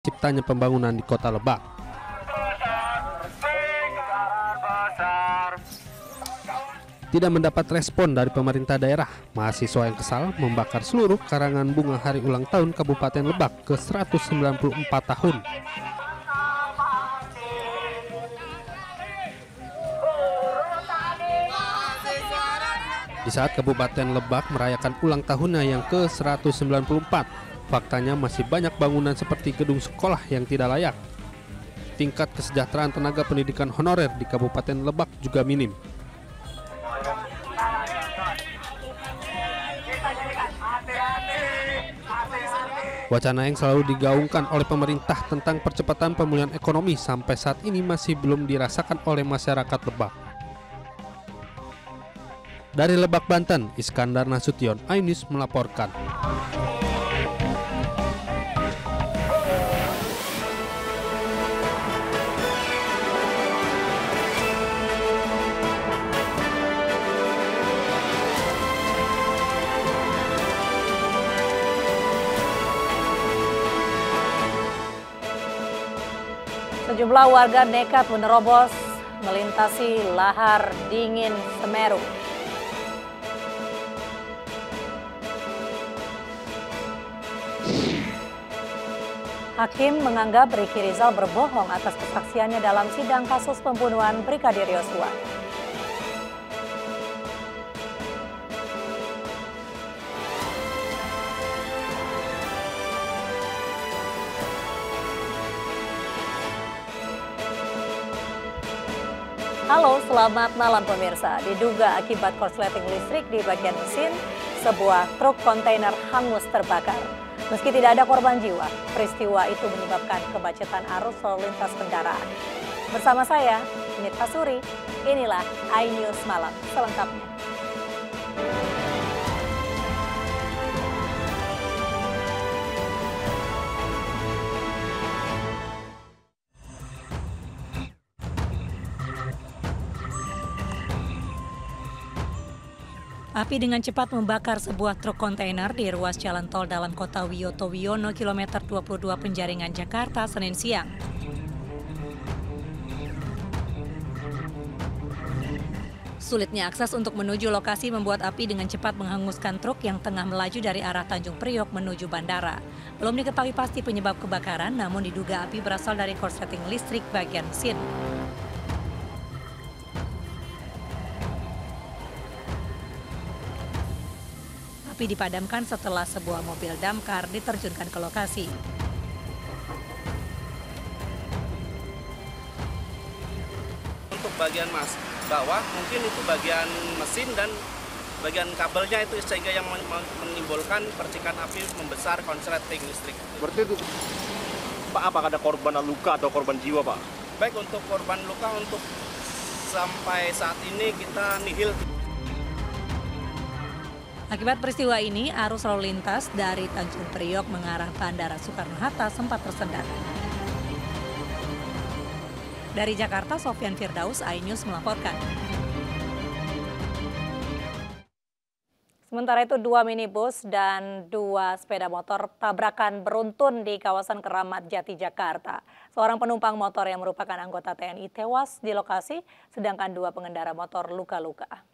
Ciptanya pembangunan di Kota Lebak. Tidak mendapat respon dari pemerintah daerah, mahasiswa yang kesal membakar seluruh karangan bunga hari ulang tahun Kabupaten Lebak ke 194 tahun. Di saat Kabupaten Lebak merayakan ulang tahunnya yang ke-194, faktanya masih banyak bangunan seperti gedung sekolah yang tidak layak. Tingkat kesejahteraan tenaga pendidikan honorer di Kabupaten Lebak juga minim. Wacana yang selalu digaungkan oleh pemerintah tentang percepatan pemulihan ekonomi sampai saat ini masih belum dirasakan oleh masyarakat Lebak. Dari Lebak, Banten, Iskandar Nasution, iNews melaporkan. Sejumlah warga nekat menerobos melintasi lahar dingin Semeru. Hakim menganggap Ricky Rizal berbohong atas kesaksiannya dalam sidang kasus pembunuhan Brigadir Yosua. Halo, selamat malam pemirsa. Diduga akibat korsleting listrik di bagian mesin, sebuah truk kontainer hangus terbakar. Meski tidak ada korban jiwa, peristiwa itu menyebabkan kemacetan arus lalu lintas kendaraan. Bersama saya, Nita Suri, inilah iNews Malam selengkapnya. Api dengan cepat membakar sebuah truk kontainer di ruas jalan tol dalam kota Wiyoto Wiono, kilometer 22 Penjaringan, Jakarta, Senin siang. Sulitnya akses untuk menuju lokasi membuat api dengan cepat menghanguskan truk yang tengah melaju dari arah Tanjung Priok menuju bandara. Belum diketahui pasti penyebab kebakaran, namun diduga api berasal dari korsleting listrik bagian mesin. Api dipadamkan setelah sebuah mobil damkar diterjunkan ke lokasi. Untuk bagian bawah mungkin itu bagian mesin dan bagian kabelnya itu sehingga yang menimbulkan percikan api membesar konsleting listrik. Berarti itu Pak, apakah ada korban luka atau korban jiwa, Pak? Baik, untuk korban luka untuk sampai saat ini kita nihil. Akibat peristiwa ini, arus lalu lintas dari Tanjung Priok mengarah Bandara Soekarno-Hatta sempat tersendat. Dari Jakarta, Sofyan Firdaus, iNews melaporkan. Sementara itu, 2 minibus dan 2 sepeda motor tabrakan beruntun di kawasan Keramat Jati, Jakarta. Seorang penumpang motor yang merupakan anggota TNI tewas di lokasi, sedangkan 2 pengendara motor luka-luka.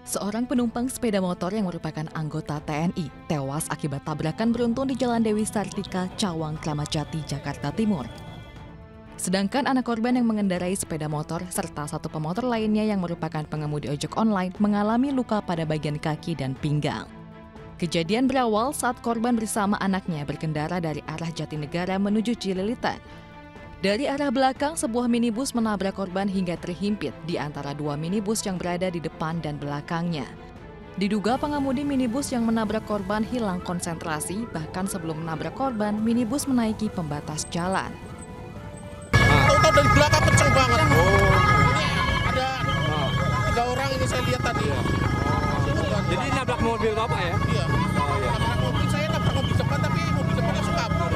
Seorang penumpang sepeda motor yang merupakan anggota TNI tewas akibat tabrakan beruntun di Jalan Dewi Sartika, Cawang, Kramat Jati, Jakarta Timur. Sedangkan anak korban yang mengendarai sepeda motor serta 1 pemotor lainnya yang merupakan pengemudi ojek online mengalami luka pada bagian kaki dan pinggang. Kejadian berawal saat korban bersama anaknya berkendara dari arah Jatinegara menuju Cililitan. Dari arah belakang, sebuah minibus menabrak korban hingga terhimpit di antara 2 minibus yang berada di depan dan belakangnya. Diduga pengemudi minibus yang menabrak korban hilang konsentrasi, bahkan sebelum menabrak korban, minibus menaiki pembatas jalan. Tahu-tahu dari belakang kenceng banget. Ada 3 orang ini saya lihat tadi. Jadi nabrak mobil Bapak ya? Iya. Nabrak mobil, saya nabrak mobil depan tapi mobil depan langsung kabur.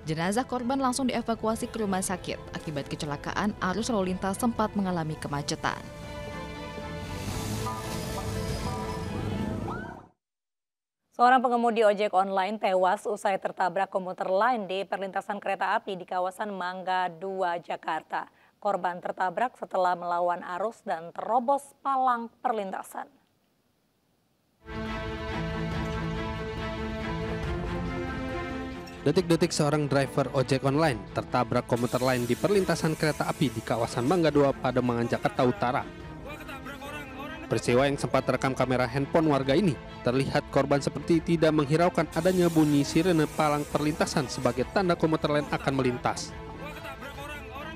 Jenazah korban langsung dievakuasi ke rumah sakit. Akibat kecelakaan, arus lalu lintas sempat mengalami kemacetan. Seorang pengemudi ojek online tewas usai tertabrak komuter lain di perlintasan kereta api di kawasan Mangga 2, Jakarta. Korban tertabrak setelah melawan arus dan terobos palang perlintasan. Detik-detik seorang driver ojek online tertabrak komuter lain di perlintasan kereta api di kawasan Mangga 2, Pademangan, Jakarta Utara. Peristiwa yang sempat terekam kamera handphone warga ini, terlihat korban seperti tidak menghiraukan adanya bunyi sirene palang perlintasan sebagai tanda komuter lain akan melintas.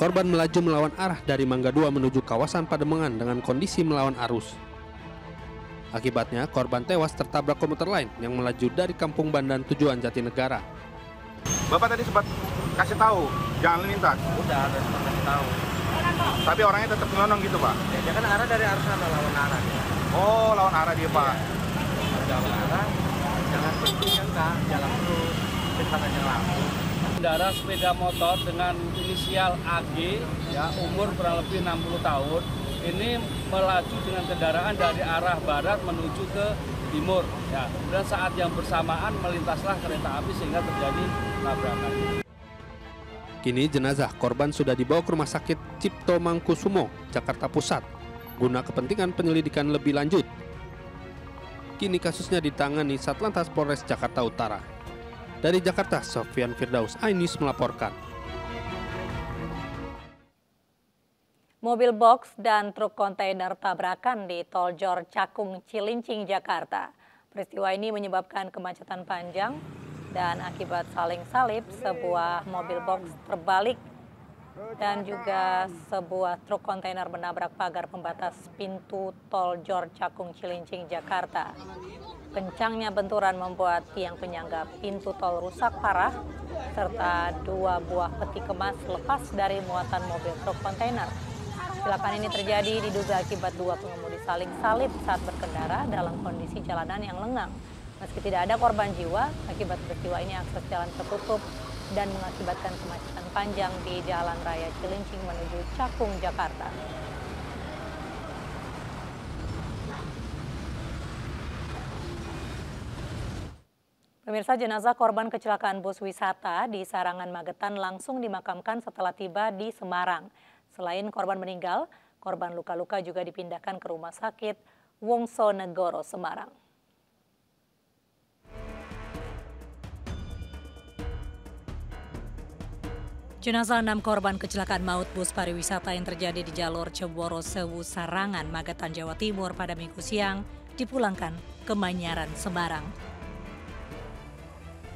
Korban melaju melawan arah dari Mangga 2 menuju kawasan Pademangan dengan kondisi melawan arus. Akibatnya, korban tewas tertabrak komuter lain yang melaju dari Kampung Bandan tujuan Jatinegara. Bapak tadi sempat kasih tahu jangan lintas. Udah sempat kasih tahu. Tapi orangnya tetap nyelonong gitu, Pak. Ya, dia kan arah dari arah sana, lawan arah dia. Oh, lawan arah dia, Pak. Lawan arah, jangan berhenti kan, Kak. Jalan terus, dekat aja lampu. Pengendara sepeda motor dengan inisial AG, ya, umur kurang lebih 60 tahun, ini melaju dengan kendaraan dari arah barat menuju ke timur. Ya, dan saat yang bersamaan melintaslah kereta api sehingga terjadi tabrakan. Kini jenazah korban sudah dibawa ke Rumah Sakit Cipto Mangkusumo, Jakarta Pusat, guna kepentingan penyelidikan lebih lanjut. Kini kasusnya ditangani Satlantas Polres Jakarta Utara. Dari Jakarta, Sofyan Firdaus, iNews melaporkan. Mobil box dan truk kontainer tabrakan di Tol Jor Cakung Cilincing, Jakarta. Peristiwa ini menyebabkan kemacetan panjang dan akibat saling salip sebuah mobil box terbalik dan juga sebuah truk kontainer menabrak pagar pembatas pintu Tol Jor Cakung Cilincing, Jakarta. Kencangnya benturan membuat tiang penyangga pintu tol rusak parah serta 2 buah peti kemas lepas dari muatan mobil truk kontainer. Kecelakaan ini terjadi diduga akibat 2 pengemudi saling salip saat berkendara dalam kondisi jalanan yang lengang. Meski tidak ada korban jiwa, akibat peristiwa ini akses jalan tertutup dan mengakibatkan kemacetan panjang di Jalan Raya Cilincing menuju Cakung, Jakarta. Pemirsa, jenazah korban kecelakaan bus wisata di Sarangan, Magetan langsung dimakamkan setelah tiba di Semarang. Selain korban meninggal, korban luka-luka juga dipindahkan ke Rumah Sakit Wongsonegoro, Semarang. Jenazah 6 korban kecelakaan maut bus pariwisata yang terjadi di jalur Ceboro Sewu Sarangan, Magetan, Jawa Timur pada Minggu siang dipulangkan ke Manyaran, Semarang.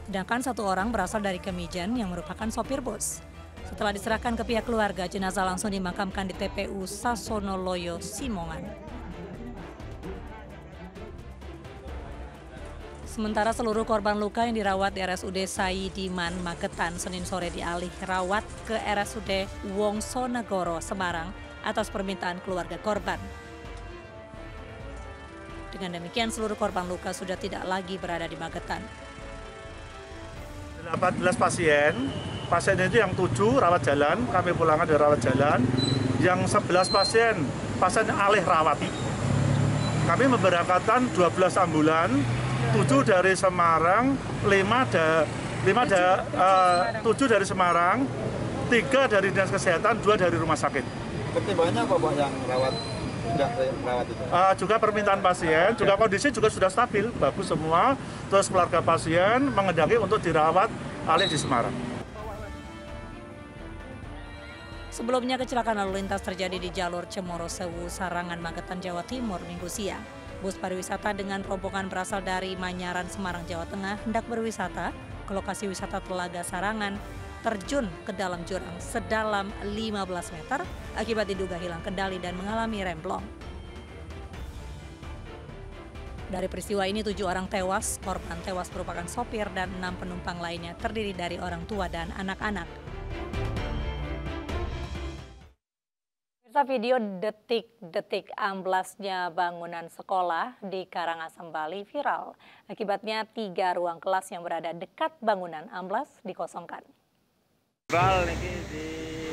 Sedangkan 1 orang berasal dari Kemijen yang merupakan sopir bus. Setelah diserahkan ke pihak keluarga, jenazah langsung dimakamkan di TPU Sasonoloyo, Simongan. Sementara seluruh korban luka yang dirawat di RSUD Saidiman, Magetan, Senin sore dialih rawat ke RSUD Wongsonegoro, Semarang atas permintaan keluarga korban. Dengan demikian seluruh korban luka sudah tidak lagi berada di Magetan. 18 pasien itu yang 7 rawat jalan, kami pulangkan dari rawat jalan. Yang 11 pasien alih rawati. Kami memberangkatkan 12 ambulan, 7 dari Semarang, 7 dari Semarang, 3 dari Dinas Kesehatan, 2 dari rumah sakit. Pertimbangannya apa, Pak, yang rawat itu? Juga permintaan pasien, juga kondisi juga sudah stabil, bagus semua. Terus keluarga pasien menghendaki untuk dirawat alih di Semarang. Sebelumnya kecelakaan lalu lintas terjadi di jalur Cemoro Sewu Sarangan, Magetan, Jawa Timur Minggu siang. Bus pariwisata dengan rombongan berasal dari Manyaran, Semarang, Jawa Tengah hendak berwisata ke lokasi wisata Telaga Sarangan, terjun ke dalam jurang sedalam 15 meter akibat diduga hilang kendali dan mengalami remblong. Dari peristiwa ini 7 orang tewas, korban tewas merupakan sopir dan 6 penumpang lainnya terdiri dari orang tua dan anak-anak. Video detik-detik amblasnya bangunan sekolah di Karangasem, Bali viral. Akibatnya 3 ruang kelas yang berada dekat bangunan amblas dikosongkan. Viral nih di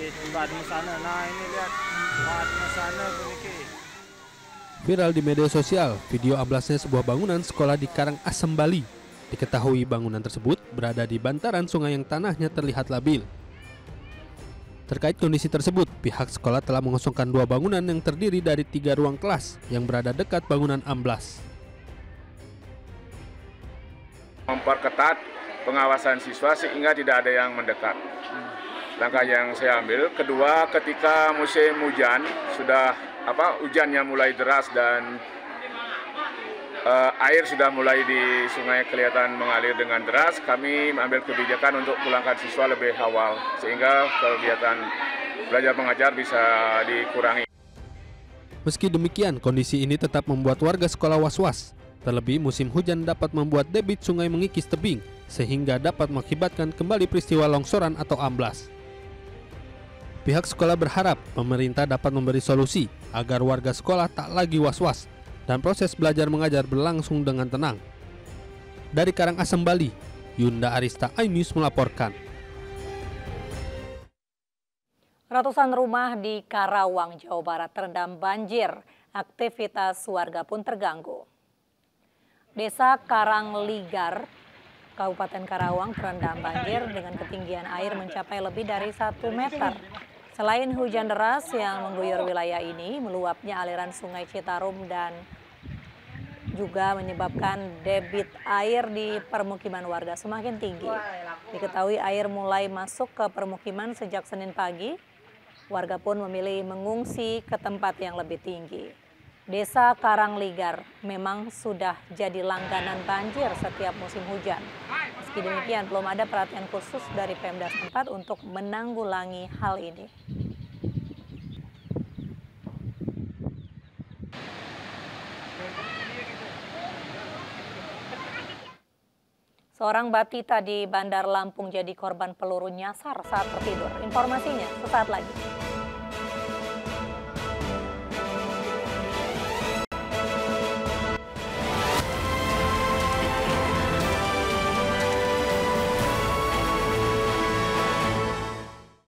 tempat sana. Nah ini lihat tempat sana ini. Viral di media sosial, video amblasnya sebuah bangunan sekolah di Karangasem, Bali. Diketahui bangunan tersebut berada di bantaran sungai yang tanahnya terlihat labil. Terkait kondisi tersebut, pihak sekolah telah mengosongkan 2 bangunan yang terdiri dari 3 ruang kelas yang berada dekat bangunan amblas. Memperketat pengawasan siswa sehingga tidak ada yang mendekat. Langkah yang saya ambil. Kedua, ketika musim hujan sudah hujannya mulai deras dan air sudah mulai di sungai kelihatan mengalir dengan deras, kami mengambil kebijakan untuk pulangkan siswa lebih awal sehingga kegiatan belajar mengajar bisa dikurangi. Meski demikian, kondisi ini tetap membuat warga sekolah was-was. Terlebih musim hujan dapat membuat debit sungai mengikis tebing sehingga dapat mengakibatkan kembali peristiwa longsoran atau amblas. Pihak sekolah berharap pemerintah dapat memberi solusi agar warga sekolah tak lagi was-was dan proses belajar mengajar berlangsung dengan tenang. Dari Karangasem, Bali, Yunda Arista, iNews melaporkan. Ratusan rumah di Karawang, Jawa Barat terendam banjir. Aktivitas warga pun terganggu. Desa Karangligar, Kabupaten Karawang terendam banjir dengan ketinggian air mencapai lebih dari 1 meter. Selain hujan deras yang mengguyur wilayah ini, meluapnya aliran Sungai Citarum dan juga menyebabkan debit air di permukiman warga semakin tinggi. Diketahui air mulai masuk ke permukiman sejak Senin pagi. Warga pun memilih mengungsi ke tempat yang lebih tinggi. Desa Karangligar memang sudah jadi langganan banjir setiap musim hujan. Meski demikian, belum ada perhatian khusus dari Pemda setempat untuk menanggulangi hal ini. Seorang batita di Bandar Lampung jadi korban peluru nyasar saat tertidur. Informasinya sesaat lagi.